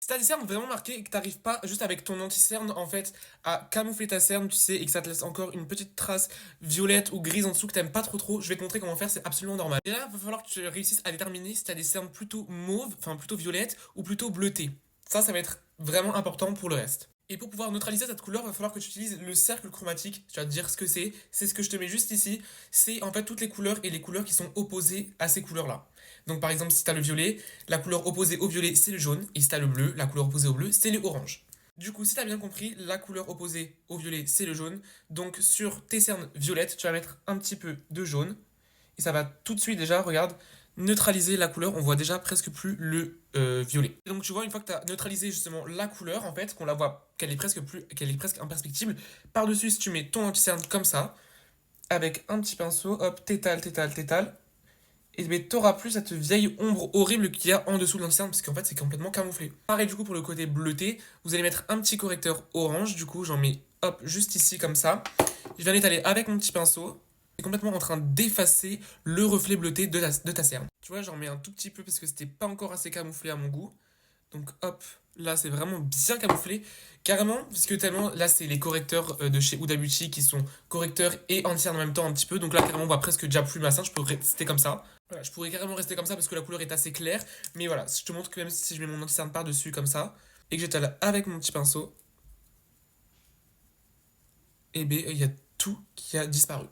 Si t'as des cernes vraiment marquées et que t'arrives pas juste avec ton anti-cerne en fait à camoufler ta cerne, tu sais, et que ça te laisse encore une petite trace violette ou grise en dessous que t'aimes pas trop, je vais te montrer comment faire, c'est absolument normal. Et là, il va falloir que tu réussisses à déterminer si t'as des cernes plutôt mauves, enfin plutôt violettes ou plutôt bleutées. Ça va être vraiment important pour le reste. Et pour pouvoir neutraliser cette couleur, il va falloir que tu utilises le cercle chromatique. Tu vas te dire ce que c'est ce que je te mets juste ici. C'est en fait toutes les couleurs et les couleurs qui sont opposées à ces couleurs-là. Donc par exemple, si tu as le violet, la couleur opposée au violet, c'est le jaune. Et si tu as le bleu, la couleur opposée au bleu, c'est le orange. Du coup, si tu as bien compris, la couleur opposée au violet, c'est le jaune. Donc sur tes cernes violettes, tu vas mettre un petit peu de jaune. Et ça va tout de suite déjà, regarde, neutraliser la couleur. On voit déjà presque plus le violet. Et donc tu vois, une fois que tu as neutralisé justement la couleur, en fait, qu'on la voit, qu'elle est presque imperceptible, par-dessus, si tu mets ton anti-cerne comme ça, avec un petit pinceau, hop, t'étales, et ben t'auras plus cette vieille ombre horrible qu'il y a en dessous de l'anti-cerne, parce qu'en fait c'est complètement camouflé. Pareil du coup pour le côté bleuté, vous allez mettre un petit correcteur orange, du coup j'en mets hop juste ici comme ça. Je viens l'étaler avec mon petit pinceau. C'est complètement en train d'effacer le reflet bleuté de ta cerne. Tu vois, j'en mets un tout petit peu parce que c'était pas encore assez camouflé à mon goût. Donc hop, là c'est vraiment bien camouflé. Carrément, parce que tellement, là c'est les correcteurs de chez Huda Beauty qui sont correcteurs et anti-cerne en même temps un petit peu. Donc là carrément on voit presque déjà plus ma cerne, je peux rester comme ça. Voilà, je pourrais carrément rester comme ça parce que la couleur est assez claire. Mais voilà, je te montre que même si je mets mon anti-cerne par-dessus comme ça, et que j'étale avec mon petit pinceau, et bien il y a tout qui a disparu.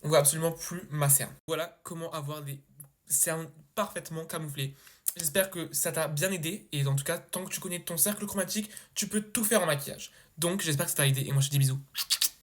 On voit absolument plus ma cerne. Voilà comment avoir des cernes parfaitement camouflées. J'espère que ça t'a bien aidé. Et en tout cas, tant que tu connais ton cercle chromatique, tu peux tout faire en maquillage. Donc j'espère que ça t'a aidé. Et moi je te dis bisous.